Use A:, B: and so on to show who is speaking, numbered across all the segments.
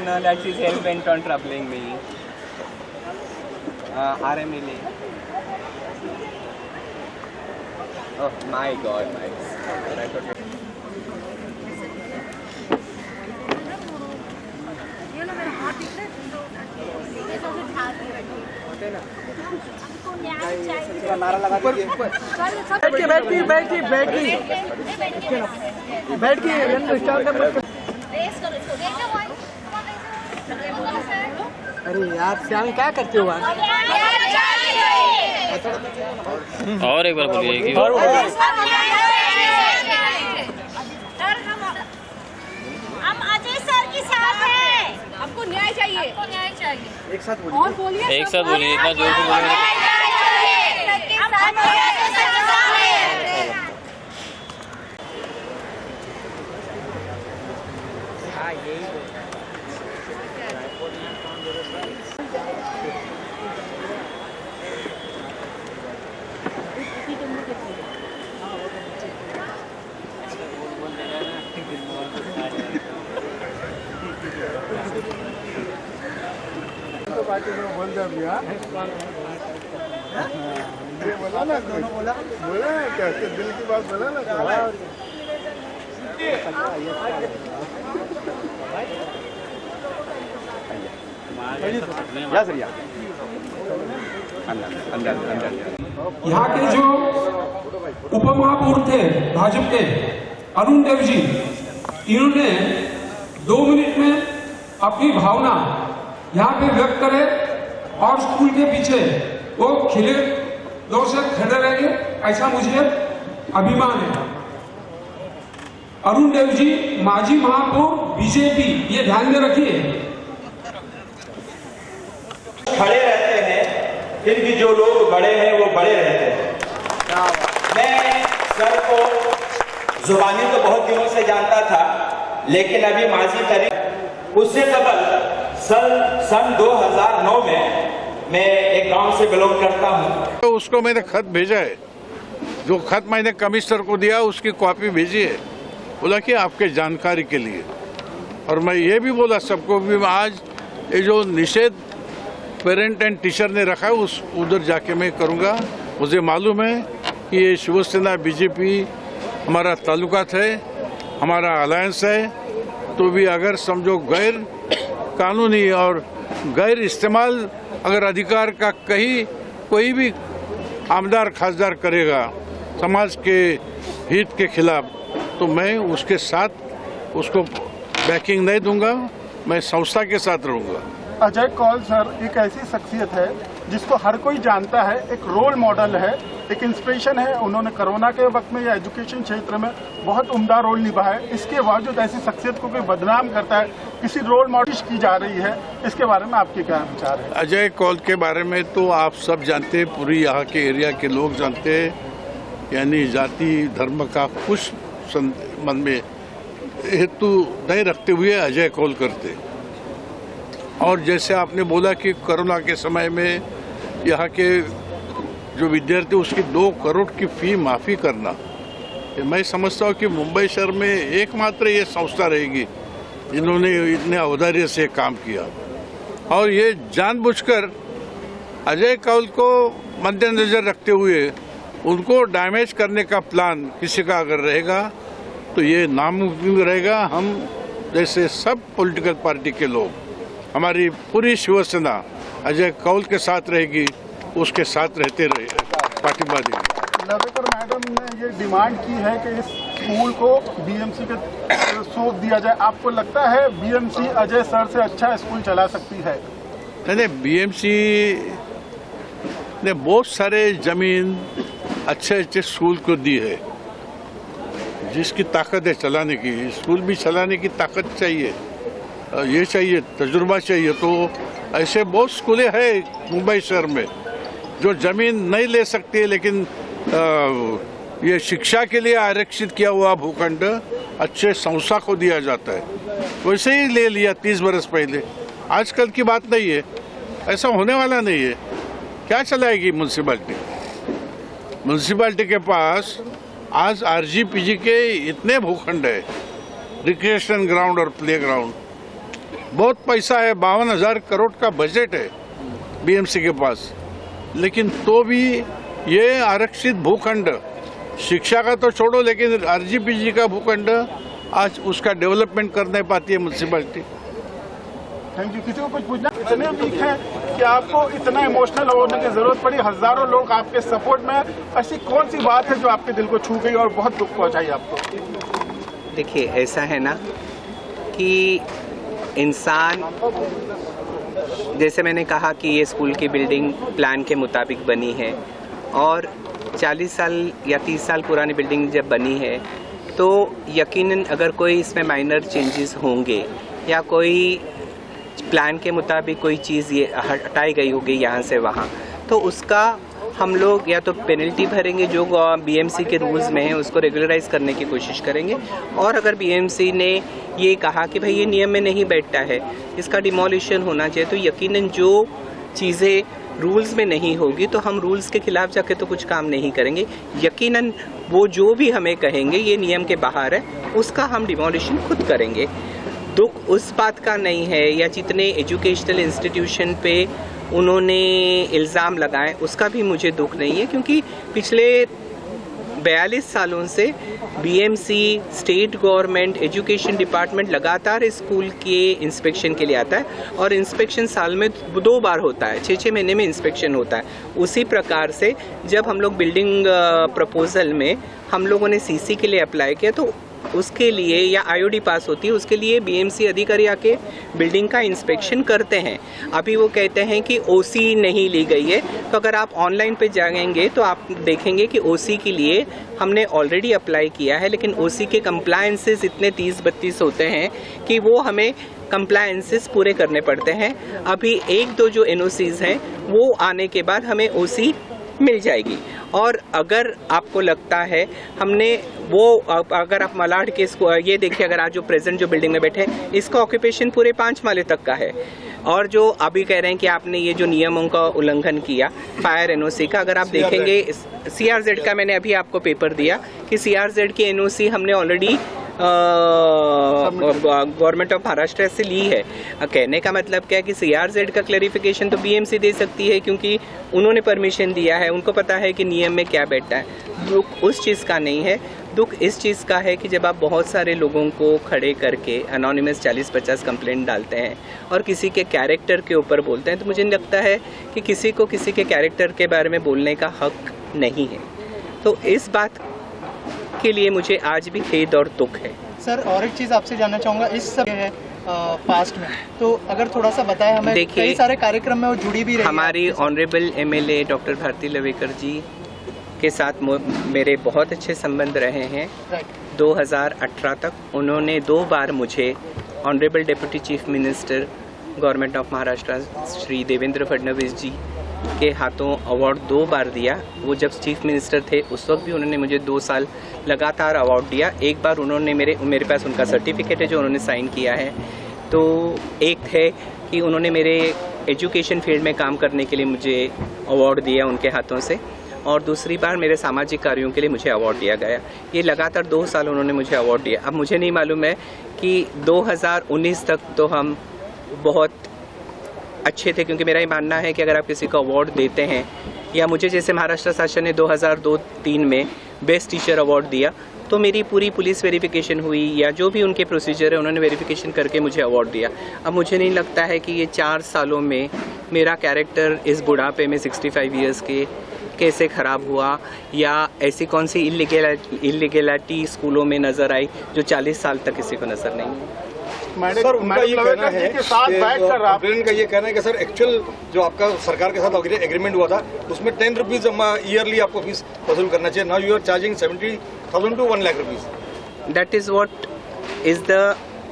A: know that she's hell bent on troubling me. RM Lily. Oh my God, my God. नारा लगा दीजिए। बैठ के अरे यार श्याम क्या करते हो
B: और एक बार बोलिए
C: हम अजय सर के साथ हैं। हमको न्याय चाहिए, हमको न्याय चाहिए।
A: एक साथ बोलिए।
C: और बोलिए,
B: एक साथ बोलिए, इतना जोर से बोलिए।
D: पार्टी में बोल दिया ये बोला ना बोला ना क्या दिल की बात बोला ना
E: यहाँ के जो उपमहापौर थे भाजपा के अरुण देव जी, इन्होंने 2 मिनट में अपनी भावना यहाँ पे व्यक्त करे और स्कूल के पीछे वो खिले दौर से खड़े रहेंगे, ऐसा मुझे अभिमान है। अरुण देव जी माजी महापौर बीजेपी, ये ध्यान में रखिए।
F: खड़े रहते हैं, फिर भी जो लोग बड़े हैं वो बड़े रहते हैं। मैं सर को जुबानी तो बहुत दिनों से जानता था, लेकिन अभी माजी करीब उससे कबल सन 2009 में मैं एक गांव से बिलोंग करता हूं।
D: तो उसको मैंने खत भेजा है, जो खत मैंने कमिश्नर को दिया उसकी कॉपी भेजी है, बोला कि आपके जानकारी के लिए। और मैं ये भी बोला सबको भी आज ये जो निषेध पेरेंट एंड टीचर ने रखा है उस उधर जाके मैं करूँगा। मुझे मालूम है कि ये शिवसेना बीजेपी हमारा ताल्लुकात है, हमारा अलायंस है, तो भी अगर समझो गैर कानूनी और गैर इस्तेमाल अगर अधिकार का कहीं कोई भी आमदार खासदार करेगा समाज के हित के खिलाफ, तो मैं उसके साथ उसको बैकिंग नहीं दूंगा, मैं संस्था के साथ रहूंगा।
G: अजय कौल सर एक ऐसी शख्सियत है जिसको हर कोई जानता है, एक रोल मॉडल है, एक इंस्पिरेशन है। उन्होंने कोरोना के वक्त में या एजुकेशन क्षेत्र में बहुत उम्दा रोल निभाया। इसके बावजूद ऐसी शख्सियत को कोई बदनाम करता है, किसी रोल मॉडल की जा रही है, इसके बारे में आपके क्या विचार है?
D: अजय कौल के बारे में तो आप सब जानते हैं, पूरी यहाँ के एरिया के लोग जानते हैं, यानी जाति धर्म का कुछ मन में हेतु नहीं रखते हुए अजय कौल करते। और जैसे आपने बोला कि कोरोना के समय में यहाँ के जो विद्यार्थी उसकी 2 करोड़ की फी माफ़ी करना, मैं समझता हूँ कि मुंबई शहर में एकमात्र ये संस्था रहेगी जिन्होंने इतने औदार्य से काम किया। और ये जानबूझकर अजय कौल को मद्देनजर रखते हुए उनको डैमेज करने का प्लान किसी का अगर रहेगा तो ये नामुमकिन रहेगा। हम जैसे सब पॉलिटिकल पार्टी के लोग, हमारी पूरी शिवसेना अजय कौल के साथ रहेगी, उसके साथ रहते रहे पार्टी देंगे।
G: लवेकर मैडम ने ये डिमांड की है कि इस स्कूल को बीएमसी के सौंप दिया जाए। आपको लगता है बीएमसी अजय सर से अच्छा स्कूल चला सकती है?
D: नहीं, बीएमसी ने बहुत सारे जमीन अच्छे अच्छे स्कूल को दी है, जिसकी ताकत है चलाने की। स्कूल भी चलाने की ताकत चाहिए, ये चाहिए, तजुर्बा चाहिए। तो ऐसे बहुत स्कूलें हैं मुंबई शहर में जो जमीन नहीं ले सकती, लेकिन ये शिक्षा के लिए आरक्षित किया हुआ भूखंड अच्छे संस्था को दिया जाता है। वैसे ही ले लिया 30 बरस पहले, आजकल की बात नहीं है, ऐसा होने वाला नहीं है। क्या चलाएगी म्यूनसिपालिटी? म्यूनसिपालिटी के पास आज आरजीपीजी के इतने भूखंड है, रिक्रिएशन ग्राउंड और प्ले ग्राउंड, बहुत पैसा है, 52,000 करोड़ का बजट है बीएमसी के पास, लेकिन तो भी ये आरक्षित भूखंड, शिक्षा का तो छोड़ो, लेकिन आरजीपीजी का भूखंड आज उसका डेवलपमेंट कर नहीं पाती है म्यूनसिपैलिटी।
G: Thank you. किसी को कुछ पूछना? इतने वीक है कि आपको इतना इमोशनल होने की जरूरत पड़ी, हजारों लोग आपके सपोर्ट में, ऐसी कौन सी बात है जो आपके दिल को छू गई और बहुत दुख पहुंचाई आपको?
A: देखिए, ऐसा है ना कि इंसान, जैसे मैंने कहा कि ये स्कूल की बिल्डिंग प्लान के मुताबिक बनी है और 40 साल या 30 साल पुरानी बिल्डिंग जब बनी है तो यकीनन अगर कोई इसमें माइनर चेंजेस होंगे या कोई प्लान के मुताबिक कोई चीज़ ये हटाई गई होगी यहाँ से वहाँ, तो उसका हम लोग या तो पेनल्टी भरेंगे जो बीएमसी के रूल्स में है, उसको रेगुलराइज करने की कोशिश करेंगे। और अगर बीएमसी ने ये कहा कि भाई ये नियम में नहीं बैठता है, इसका डिमोलिशन होना चाहिए, तो यकीनन जो चीज़ें रूल्स में नहीं होगी तो हम रूल्स के खिलाफ जाके तो कुछ काम नहीं करेंगे। यकीनन वो जो भी हमें कहेंगे ये नियम के बाहर है, उसका हम डिमोलिशन खुद करेंगे। दुख उस बात का नहीं है या जितने एजुकेशनल इंस्टीट्यूशन पे उन्होंने इल्ज़ाम लगाए उसका भी मुझे दुख नहीं है, क्योंकि पिछले 42 सालों से BMC, state government, education department लगातार स्कूल के इंस्पेक्शन के लिए आता है और इंस्पेक्शन साल में 2 बार होता है, 6-6 महीने में इंस्पेक्शन होता है। उसी प्रकार से जब हम लोग बिल्डिंग प्रपोजल में हम लोगों ने सीसी के लिए अप्लाई किया तो उसके लिए या आईओडी पास होती है, उसके लिए बीएमसी अधिकारी आके बिल्डिंग का इंस्पेक्शन करते हैं। अभी वो कहते हैं कि ओसी नहीं ली गई है, तो अगर आप ऑनलाइन पे जाएंगे तो आप देखेंगे कि ओसी के लिए हमने ऑलरेडी अप्लाई किया है, लेकिन ओसी के कंप्लायंसेस इतने 30-32 होते हैं कि वो हमें कंप्लायंसेस पूरे करने पड़ते हैं। अभी 1-2 जो एनओसीज हैं वो आने के बाद हमें ओसी मिल जाएगी। और अगर आपको लगता है हमने वो, अगर आप मलाड के इसको ये देखिए, अगर आज जो प्रेजेंट जो बिल्डिंग में बैठे हैं इसका ऑक्यूपेशन पूरे 5 माले तक का है, और जो अभी कह रहे हैं कि आपने ये जो नियमों का उल्लंघन किया फायर एनओसी का, अगर आप देखेंगे सीआरजेड का, मैंने अभी आपको पेपर दिया कि सीआरजेड की एनओसी हमने ऑलरेडी गवर्नमेंट ऑफ महाराष्ट्र से ली है। कहने का मतलब क्या है कि सीआरजेड का क्लैरिफिकेशन तो बीएमसी दे सकती है क्योंकि उन्होंने परमिशन दिया है, उनको पता है कि नियम में क्या बैठता है। दुख उस चीज़ का नहीं है, दुख इस चीज़ का है कि जब आप बहुत सारे लोगों को खड़े करके अनोनिमस 40-50 कंप्लेंट डालते हैं और किसी के कैरेक्टर के ऊपर बोलते हैं, तो मुझे लगता है कि किसी को किसी के कैरेक्टर के बारे में बोलने का हक नहीं है। तो इस बात के लिए मुझे आज भी खेद और दुख है।
H: सर, और एक चीज़ आपसे जानना चाहूँगा, इस सब है पास्ट में, तो अगर थोड़ा सा बताएं हमें। देखिए, कई सारे कार्यक्रम में वो जुड़ी भी रही।
A: हमारी honourable MLA doctor Bharti Lavekar ji के साथ मेरे बहुत अच्छे संबंध रहे हैं। 2018 तक उन्होंने 2 बार मुझे honourable deputy chief minister government of Maharashtra Shri Devendra Fadnavis ji के हाथों अवार्ड 2 बार दिया। वो जब चीफ मिनिस्टर थे उस वक्त भी उन्होंने मुझे 2 साल लगातार अवार्ड दिया। एक बार उन्होंने मेरे पास उनका सर्टिफिकेट है जो उन्होंने साइन किया है। तो एक है कि उन्होंने मेरे एजुकेशन फील्ड में काम करने के लिए मुझे अवार्ड दिया उनके हाथों से, और दूसरी बार मेरे सामाजिक कार्यों के लिए मुझे अवार्ड दिया गया। ये लगातार 2 साल उन्होंने मुझे अवार्ड दिया। अब मुझे नहीं मालूम है कि 2019 तक तो हम बहुत अच्छे थे, क्योंकि मेरा ये मानना है कि अगर आप किसी को अवार्ड देते हैं, या मुझे जैसे महाराष्ट्र शासन ने 2002-03 में बेस्ट टीचर अवार्ड दिया, तो मेरी पूरी पुलिस वेरिफिकेशन हुई या जो भी उनके प्रोसीजर है उन्होंने वेरिफिकेशन करके मुझे अवार्ड दिया। अब मुझे नहीं लगता है कि ये 4 सालों में मेरा कैरेक्टर इस बुढ़ापे में 65 ईयर्स के कैसे ख़राब हुआ, या ऐसी कौन सी इलीगैलिटी स्कूलों में नज़र आई जो 40 साल तक किसी को नज़र नहीं।
G: सर, उनका ये कहना है कि साथ बैठकर
I: का ये कहना है कि सर एक्चुअल जो आपका सरकार के साथ एग्रीमेंट हुआ था उसमें 10 रुपीज ईयरली आपको फीस वसूल करना चाहिए। Now you are charging 70,000 to 1 lakh rupees.
A: That is what is the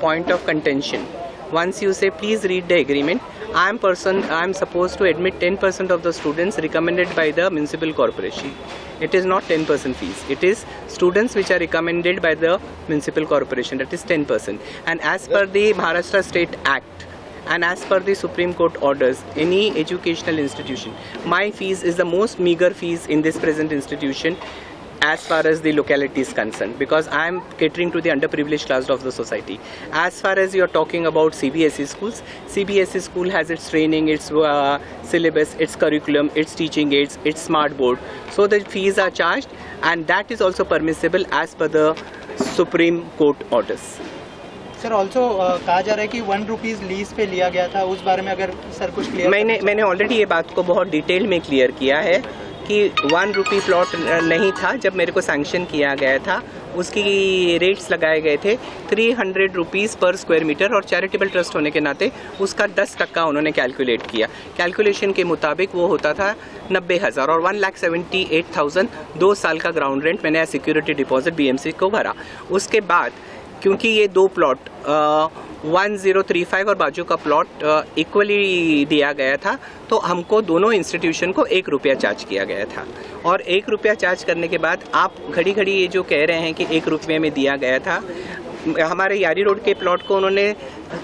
A: point of contention. Once you say please read the agreement, I am supposed to admit 10% of the students recommended by the municipal corporation. It is not 10% fees. It is students which are recommended by the municipal corporation. That is 10%. And as per the Maharashtra State Act and as per the Supreme Court orders, any educational institution, my fees is the most meager fees in this present institution. as far as the locality is concerned, because I am catering to the underprivileged class of the society. As far as you are talking about CBSE schools, CBSE school has its training, its syllabus, its curriculum, its teaching aids, its smart board. So the fees are charged, and that is also permissible as per the Supreme Court orders.
H: Sir also कहा जा रहा है कि 1 rupees lease पे लिया गया था, उस बारे में अगर सर कुछ क्लियर।
A: मैंने ऑलरेडी ये बात को बहुत डिटेल में क्लियर किया है कि 1 रुपी प्लॉट नहीं था। जब मेरे को सैंक्शन किया गया था उसकी रेट्स लगाए गए थे 300 रुपीज़ पर स्क्वायर मीटर, और चैरिटेबल ट्रस्ट होने के नाते उसका 10% उन्होंने कैलकुलेट किया। कैलकुलेशन के मुताबिक वो होता था 90,000 और 1,78,000 2 साल का ग्राउंड रेंट मैंने सिक्योरिटी डिपॉजिट BMC को भरा। उसके बाद क्योंकि ये 2 प्लॉट 1035 और बाजू का प्लॉट इक्वली दिया गया था, तो हमको दोनों इंस्टीट्यूशन को 1 रुपया चार्ज किया गया था। और 1 रुपया चार्ज करने के बाद आप घड़ी घड़ी ये जो कह रहे हैं कि 1 रुपये में दिया गया था, हमारे यारी रोड के प्लॉट को उन्होंने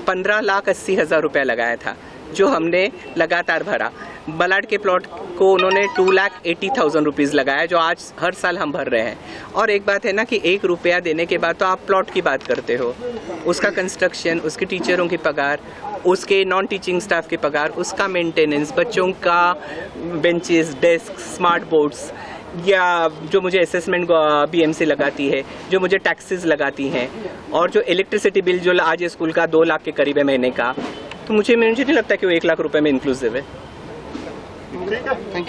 A: 15,80,000 रुपया लगाया था, जो हमने लगातार भरा। बलाड के प्लॉट को उन्होंने 2,80,000 रुपीज़ लगाया, जो आज हर साल हम भर रहे हैं। और एक बात है ना कि 1 रुपया देने के बाद तो आप प्लॉट की बात करते हो, उसका कंस्ट्रक्शन, उसके टीचरों की पगार, उसके नॉन टीचिंग स्टाफ की पगार, उसका मेंटेनेंस, बच्चों का बेंचेस, डेस्क, स्मार्ट बोर्ड्स, या जो मुझे असेसमेंट BMC लगाती है, जो मुझे टैक्सेस लगाती हैं, और जो इलेक्ट्रिसिटी बिल जो आज स्कूल का 2 लाख के करीब है महीने का, तो मुझे नहीं लगता कि वो 1 लाख रुपए में इंक्लूसिव है।
G: ठीक है।